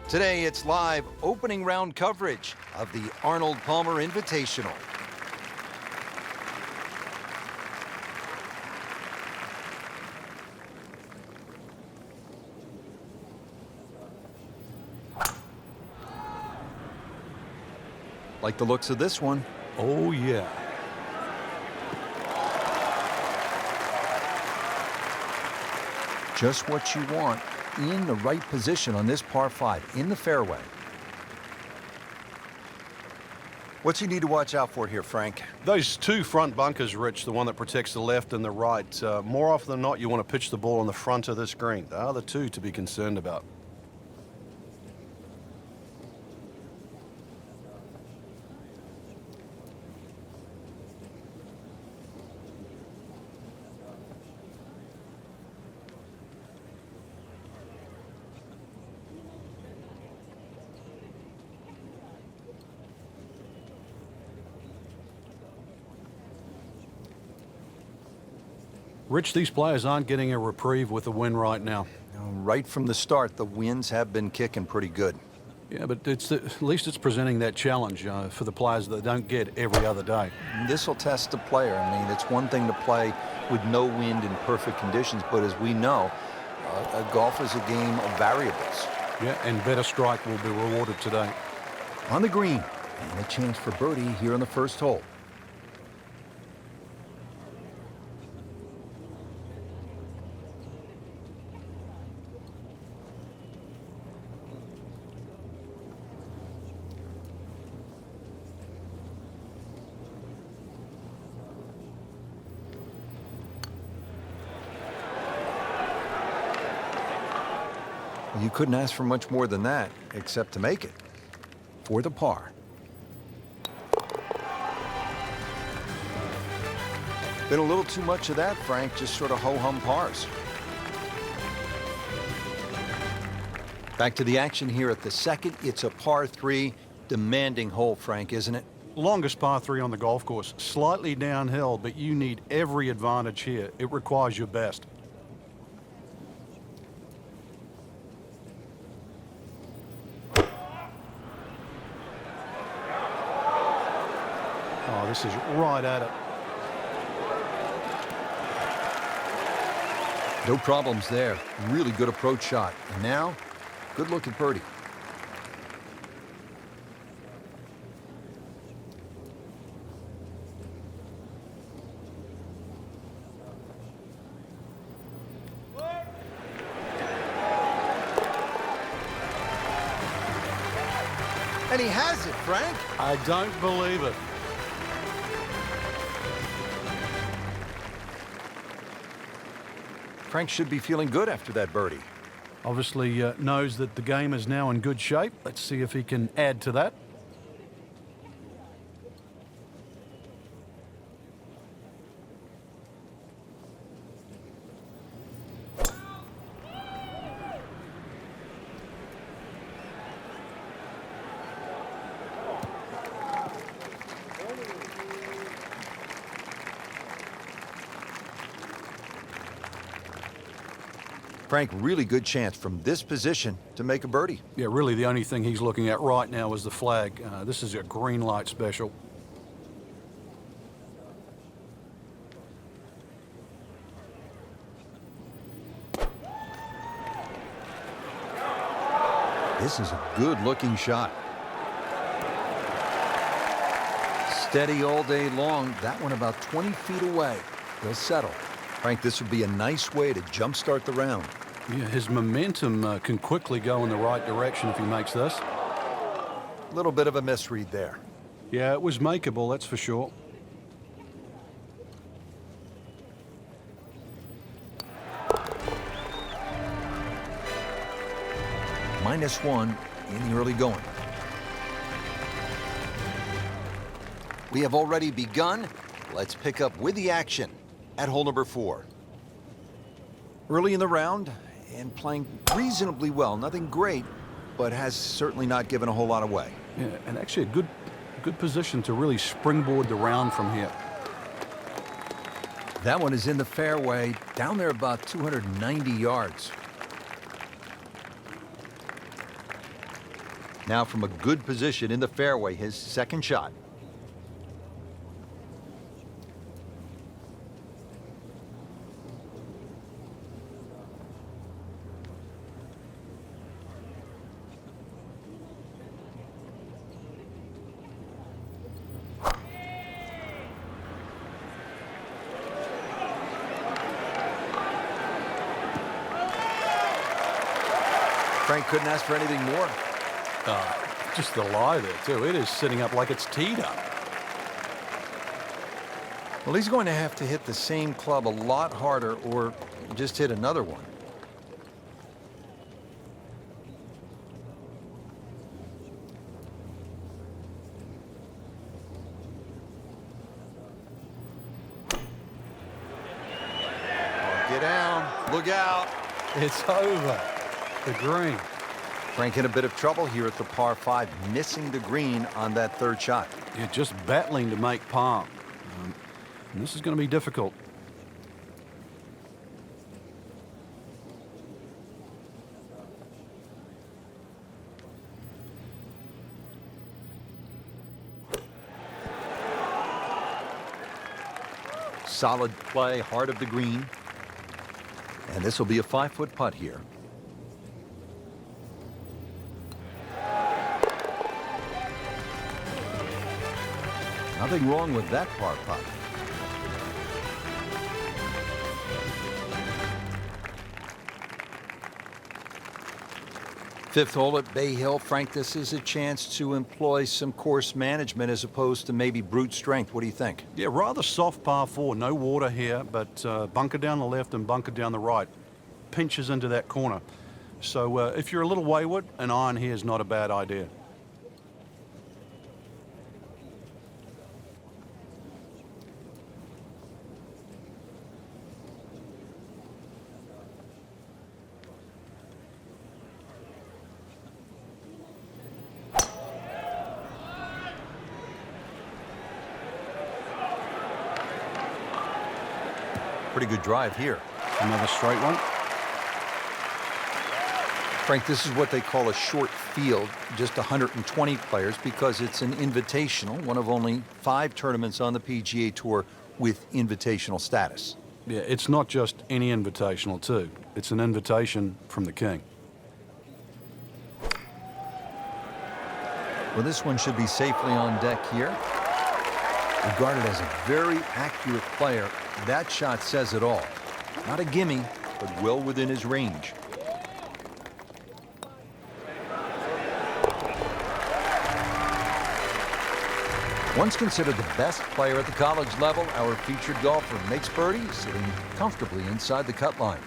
Today, it's live opening round coverage of the Arnold Palmer Invitational. Like the looks of this one. Oh, yeah. Just what you want in the right position on this par 5 in the fairway. What's he need to watch out for here, Frank? Those two front bunkers, Rich, the one that protects the left and the right. More often than not, you want to pitch the ball on the front of this green. They are the two to be concerned about. Rich, these players aren't getting a reprieve with the win right now. Right from the start, the winds have been kicking pretty good. Yeah, but at least it's presenting that challenge for the players that don't get every other day. This will test the player. I mean, it's one thing to play with no wind in perfect conditions, but as we know, golf is a game of variables. Yeah, and better strike will be rewarded today. On the green, and a chance for birdie here on the first hole. You couldn't ask for much more than that, except to make it for the par. Been a little too much of that, Frank, just sort of ho-hum pars. Back to the action here at the second. It's a par 3, demanding hole, Frank, isn't it? Longest par 3 on the golf course. Slightly downhill, but you need every advantage here. It requires your best. Oh, this is right at it. No problems there. Really good approach shot. And now, good look at birdie. And he has it, Frank. I don't believe it. Frank should be feeling good after that birdie. Obviously knows that the game is now in good shape. Let's see if he can add to that. Frank, really good chance from this position to make a birdie. Yeah, really the only thing he's looking at right now is the flag. This is a green light special. This is a good-looking shot. Steady all day long. That one about 20 feet away. He'll settle. Frank, this would be a nice way to jumpstart the round. Yeah, his momentum can quickly go in the right direction if he makes this. A little bit of a misread there. Yeah, it was makeable, that's for sure. -1 in the early going. We have already begun. Let's pick up with the action at hole number 4. Early in the round and playing reasonably well. Nothing great, but has certainly not given a whole lot away. Yeah, and actually a good position to really springboard the round from here. That one is in the fairway, down there about 290 yards. Now from a good position in the fairway, his second shot. Frank couldn't ask for anything more. Just the lie there, too. It is sitting up like it's teed up. Well, he's going to have to hit the same club a lot harder or just hit another one. Get down. Look out. It's over. The green. Frank in a bit of trouble here at the par 5, missing the green on that third shot. You're just battling to make par. And this is going to be difficult. Solid play, heart of the green. And this will be a 5-foot putt here. Nothing wrong with that par putt. Fifth hole at Bay Hill. Frank, this is a chance to employ some course management as opposed to maybe brute strength. What do you think? Yeah, rather soft par 4. No water here, but bunker down the left and bunker down the right. Pinches into that corner. So if you're a little wayward, an iron here is not a bad idea. Pretty good drive here. Another straight one. Frank, this is what they call a short field, just 120 players, because it's an invitational, one of only 5 tournaments on the PGA Tour with invitational status. Yeah, it's not just any invitational, too. It's an invitation from the king. Well, this one should be safely on deck here. Regarded as a very accurate player, that shot says it all. Not a gimme, but well within his range. Once considered the best player at the college level, our featured golfer makes birdie, sitting comfortably inside the cut line.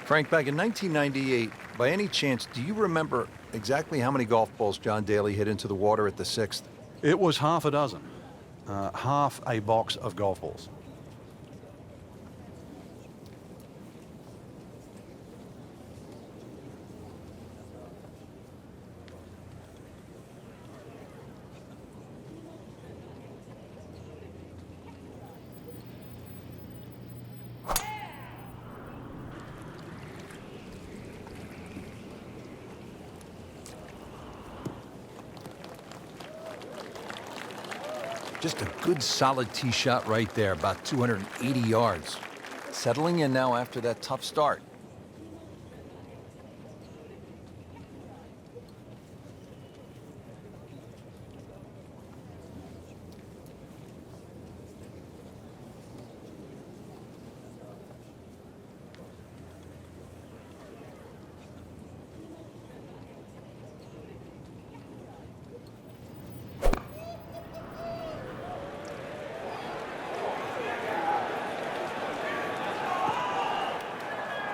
Frank, back in 1998, by any chance, do you remember exactly how many golf balls John Daly hit into the water at the 6th? It was half a dozen. Half a box of golf balls. Just a good solid tee shot right there, about 280 yards. Settling in now after that tough start.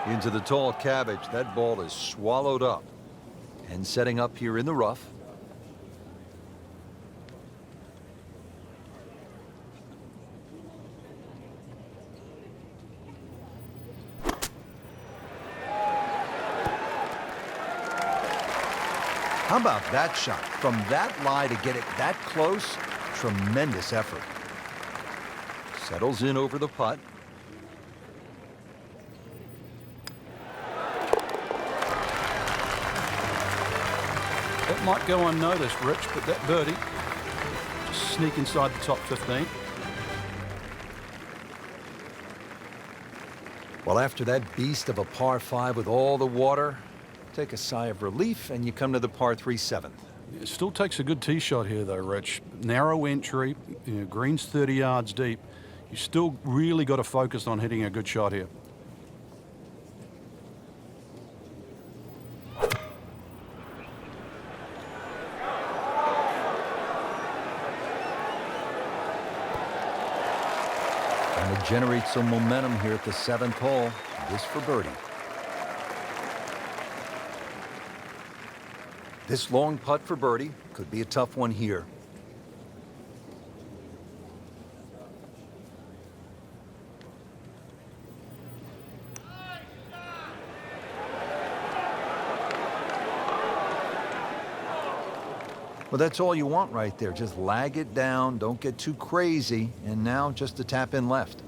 Into the tall cabbage. That ball is swallowed up. And setting up here in the rough. How about that shot? From that lie to get it that close, tremendous effort. Settles in over the putt. That might go unnoticed, Rich, but that birdie just sneak inside the top 15. Well, after that beast of a par 5 with all the water, take a sigh of relief and you come to the par 3 7th. It still takes a good tee shot here, though, Rich. Narrow entry, green's 30 yards deep. You still really got to focus on hitting a good shot here. Trying to generate some momentum here at the 7th hole. This for birdie. This long putt for birdie could be a tough one here. Well, that's all you want right there. Just lag it down, don't get too crazy, and now just a tap in left.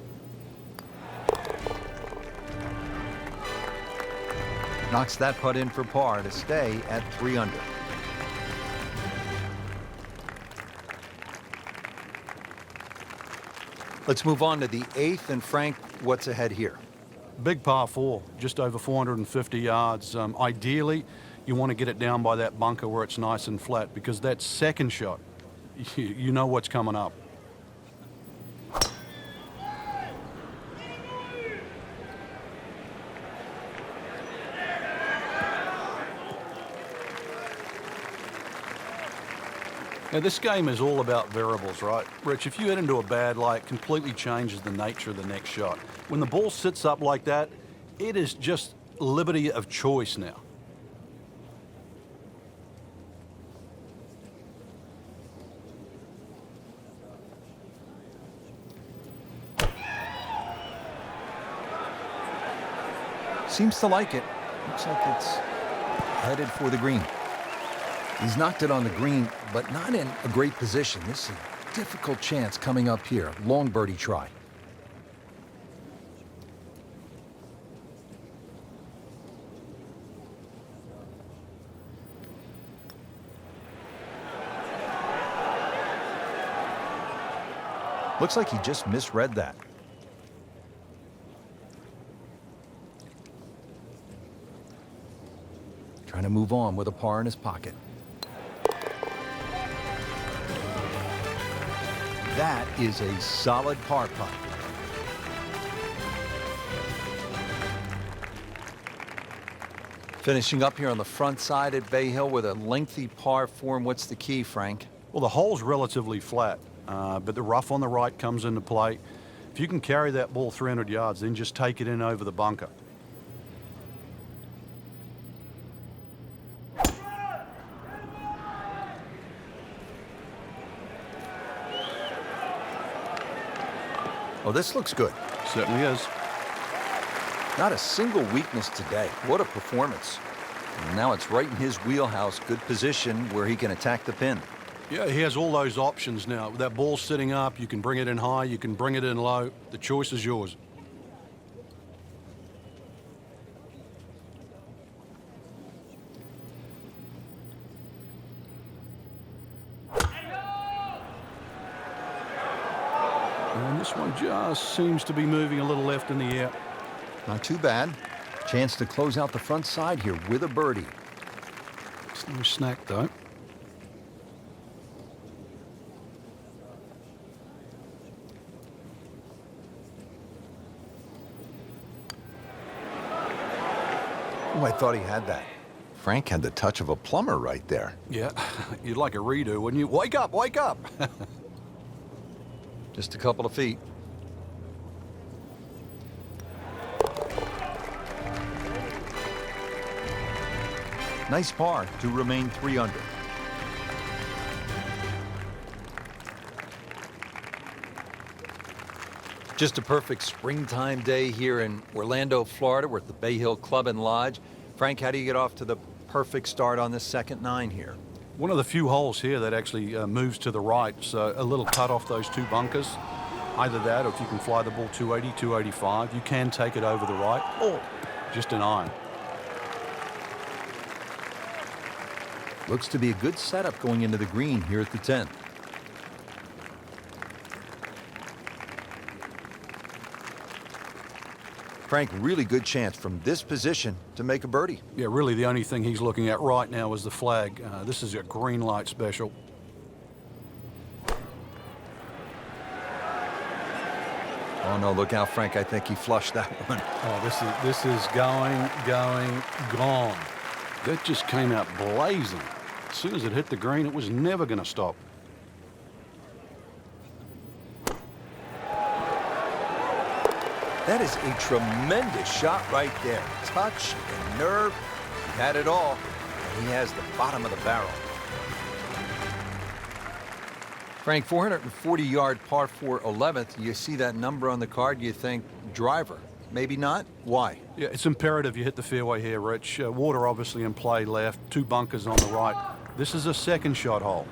Knocks that putt in for par to stay at 3 under. Let's move on to the 8th, and Frank, what's ahead here? Big par 4, just over 450 yards. Ideally, you want to get it down by that bunker where it's nice and flat, because that second shot, you know what's coming up. Now, this game is all about variables, right? Rich, if you head into a bad lie, it completely changes the nature of the next shot. When the ball sits up like that, it is just liberty of choice now. Seems to like it. Looks like it's headed for the green. He's knocked it on the green, but not in a great position. This is a difficult chance coming up here. Long birdie try. Looks like he just misread that. Trying to move on with a par in his pocket. That is a solid par putt. Finishing up here on the front side at Bay Hill with a lengthy par 4. And what's the key, Frank? Well, the hole's relatively flat, but the rough on the right comes into play. If you can carry that ball 300 yards, then just take it in over the bunker. Oh, this looks good. Certainly is. Not a single weakness today. What a performance. And now it's right in his wheelhouse. Good position where he can attack the pin. Yeah, he has all those options now. That ball's sitting up, you can bring it in high, you can bring it in low. The choice is yours. And this one just seems to be moving a little left in the air. Not too bad. Chance to close out the front side here with a birdie. It's no snack, though. Oh, I thought he had that. Frank had the touch of a plumber right there. Yeah, you'd like a redo, wouldn't you? Wake up, wake up! Just a couple of feet. Nice par to remain 3 under. Just a perfect springtime day here in Orlando, Florida. We're at the Bay Hill Club and Lodge. Frank, how do you get off to the perfect start on this second 9 here? One of the few holes here that actually moves to the right, so a little cut off those 2 bunkers. Either that, or if you can fly the ball 280, 285, you can take it over the right, or just an iron. Looks to be a good setup going into the green here at the 10th. Frank, really good chance from this position to make a birdie. Yeah, really the only thing he's looking at right now is the flag. This is a green light special. Oh no, look out, Frank. I think he flushed that one. Oh, this is going, gone. That just came out blazing. As soon as it hit the green, it was never going to stop. That is a tremendous shot right there. Touch and nerve. He had it all. And he has the bottom of the barrel. Frank, 440-yard par 4 11th. You see that number on the card, you think driver. Maybe not. Why? Yeah, it's imperative you hit the fairway here, Rich. Water obviously in play left, 2 bunkers on the right. This is a second shot hole.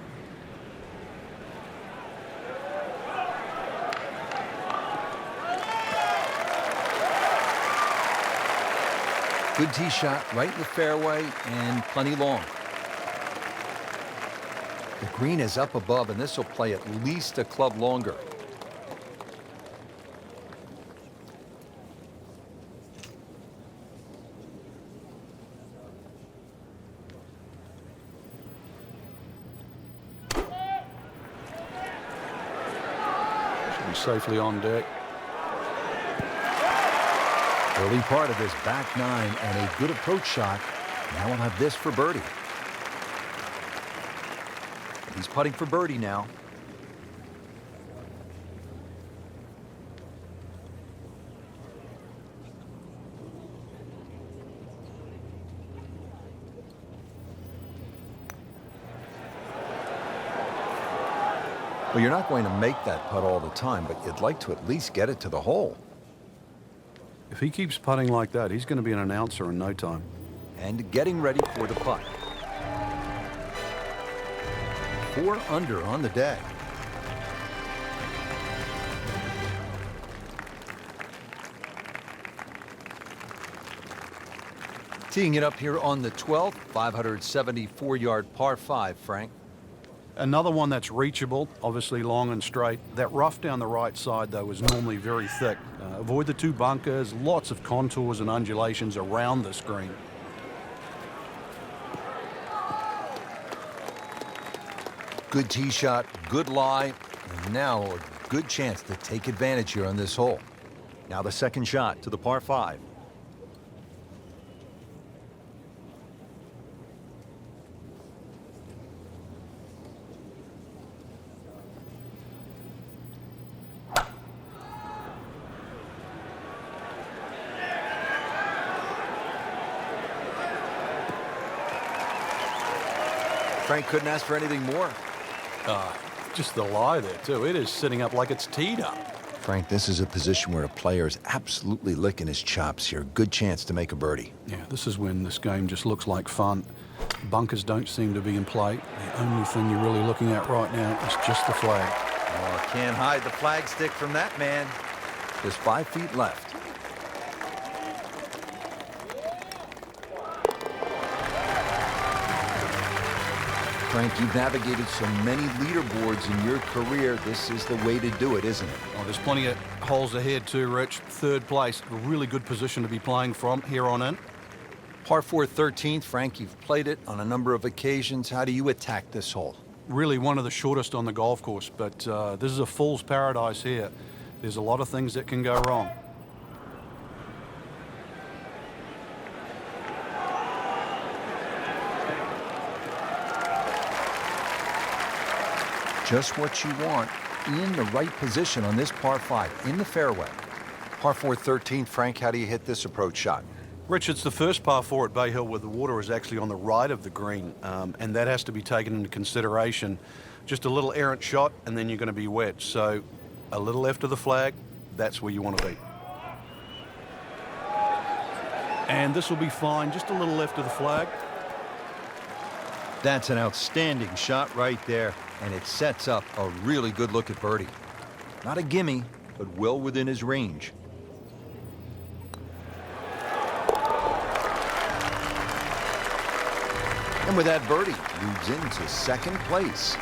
Good tee shot right in the fairway and plenty long. The green is up above, and this will play at least a club longer. Should be safely on deck. Early part of this back 9 and a good approach shot. Now we'll have this for birdie. He's putting for birdie now. Well, you're not going to make that putt all the time, but you'd like to at least get it to the hole. If he keeps putting like that, he's going to be an announcer in no time. And getting ready for the putt. 4 under on the day. Teeing it up here on the 12th, 574-yard par 5, Frank. Another one that's reachable, obviously long and straight. That rough down the right side, though, is normally very thick. Avoid the 2 bunkers, lots of contours and undulations around this green. Good tee shot, good lie, and now a good chance to take advantage here on this hole. Now the second shot to the par 5. Frank couldn't ask for anything more. Just the lie there, too. It is sitting up like it's teed up. Frank, this is a position where a player is absolutely licking his chops here. Good chance to make a birdie. Yeah, this is when this game just looks like fun. Bunkers don't seem to be in play. The only thing you're really looking at right now is just the flag. Oh, can't hide the flag stick from that man. Just 5 feet left. Frank, you've navigated so many leaderboards in your career. This is the way to do it, isn't it? Oh, there's plenty of holes ahead too, Rich. 3rd place, a really good position to be playing from here on in. Par 4 13th, Frank, you've played it on a number of occasions. How do you attack this hole? Really one of the shortest on the golf course, but this is a fool's paradise here. There's a lot of things that can go wrong. Just what you want in the right position on this par 5, in the fairway. Par 4 13th, Frank, how do you hit this approach shot? Rich, it's the first par 4 at Bay Hill where the water is actually on the right of the green, and that has to be taken into consideration. Just a little errant shot, and then you're going to be wet. So a little left of the flag, that's where you want to be. And this will be fine, just a little left of the flag. That's an outstanding shot right there, and it sets up a really good look at birdie. Not a gimme, but well within his range. And with that birdie, moves into second place.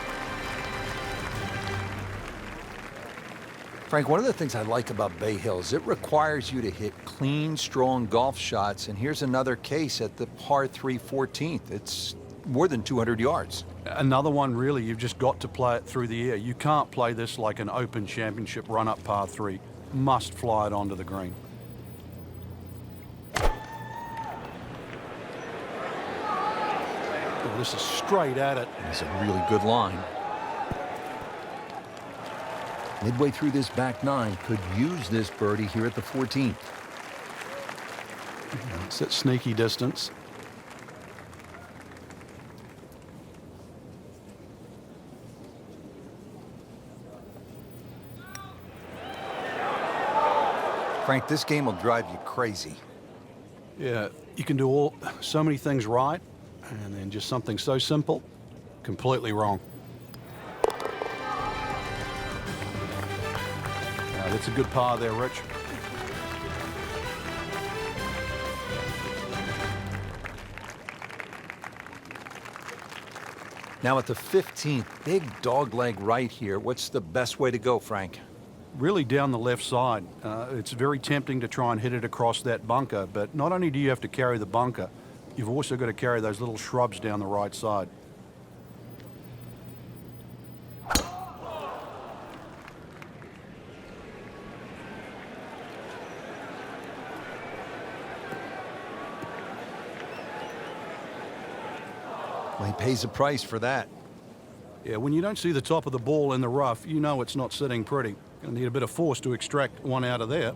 Frank, one of the things I like about Bay Hill is it requires you to hit clean, strong golf shots. And here's another case at the par 3 14th. It's more than 200 yards. Another one, really, you've just got to play it through the air. You can't play this like an Open Championship run-up par 3. Must fly it onto the green. Oh, this is straight at it. It's a really good line. Midway through this back nine, could use this birdie here at the 14th. It's at sneaky distance. Frank, this game will drive you crazy. Yeah, you can do so many things right, and then just something so simple, completely wrong. That's a good par there, Rich. Now at the 15th, big dogleg right here. What's the best way to go, Frank? Really down the left side. It's very tempting to try and hit it across that bunker, but not only do you have to carry the bunker, you've also got to carry those little shrubs down the right side. Well, he pays a price for that. Yeah, when you don't see the top of the ball in the rough, you know it's not sitting pretty. Gonna need a bit of force to extract one out of there.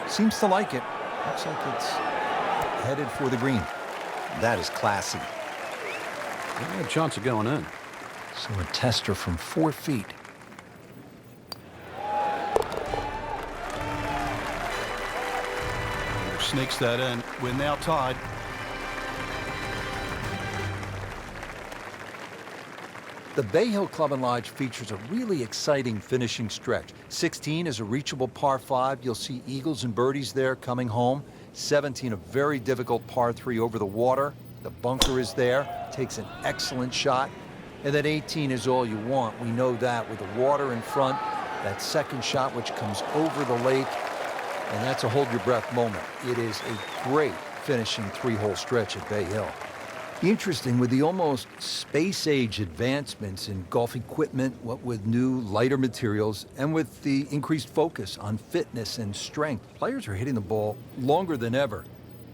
Seems to like it. Looks like it's headed for the green. That is classy. Yeah, a chance of going in. So a tester from 4 feet. Sneaks that in. We're now tied. The Bay Hill Club and Lodge features a really exciting finishing stretch. 16 is a reachable par 5. You'll see eagles and birdies there coming home. 17, a very difficult par 3 over the water. The bunker is there, takes an excellent shot. And then 18 is all you want. We know that with the water in front, that second shot which comes over the lake, and that's a hold your breath moment. It is a great finishing 3-hole stretch at Bay Hill. Interesting, with the almost space-age advancements in golf equipment, what with new, lighter materials, and with the increased focus on fitness and strength, players are hitting the ball longer than ever.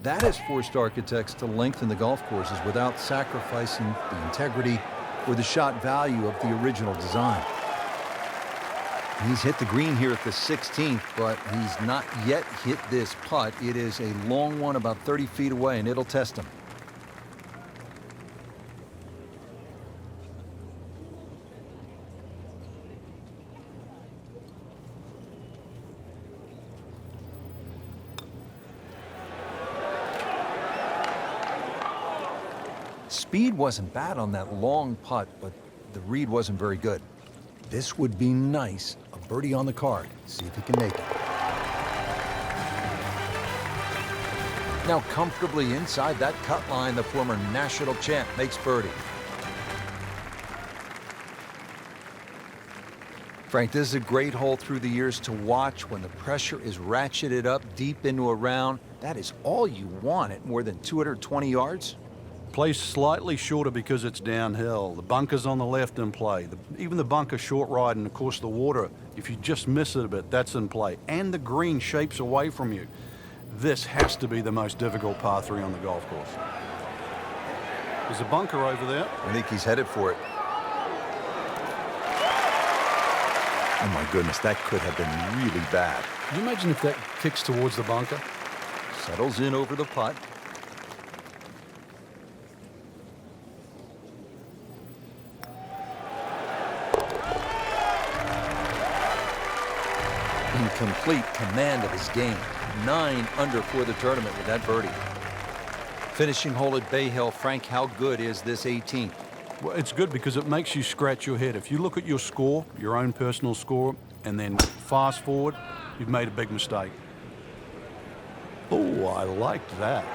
That has forced architects to lengthen the golf courses without sacrificing the integrity or the shot value of the original design. He's hit the green here at the 16th, but he's not yet hit this putt. It is a long one, about 30 feet away, and it'll test him. Speed wasn't bad on that long putt, but the read wasn't very good. This would be nice. A birdie on the card. See if he can make it. Now comfortably inside that cut line, the former national champ makes birdie. Frank, this is a great hole through the years to watch when the pressure is ratcheted up deep into a round. That is all you want at more than 220 yards. Plays slightly shorter because it's downhill. The bunker's on the left in play. Even the bunker short ride, and of course the water, if you just miss it a bit, that's in play. And the green shapes away from you. This has to be the most difficult par 3 on the golf course. There's a bunker over there. I think he's headed for it. Oh my goodness, that could have been really bad. Can you imagine if that kicks towards the bunker? Settles in over the putt. In complete command of his game. 9 under for the tournament with that birdie. Finishing hole at Bay Hill, Frank, how good is this 18th? Well, it's good because it makes you scratch your head. If you look at your score, your own personal score, and then fast forward, you've made a big mistake. Oh, I liked that.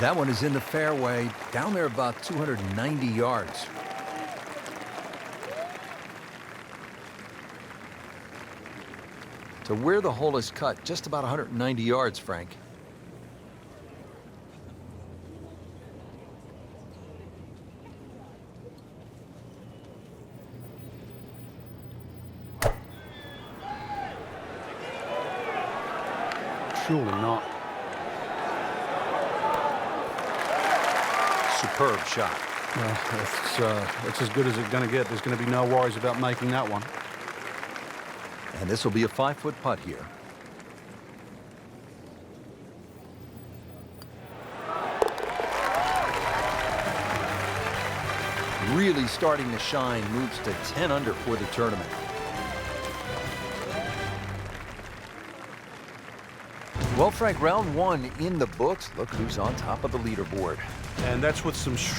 That one is in the fairway, down there about 290 yards. To where the hole is cut, just about 190 yards, Frank. Surely not. Superb shot. Well, it's as good as it's going to get. There's going to be no worries about making that one. And this will be a 5-foot putt here. Really starting to shine, moves to 10 under for the tournament. Well, Frank, round one in the books. Look who's on top of the leaderboard. And that's with some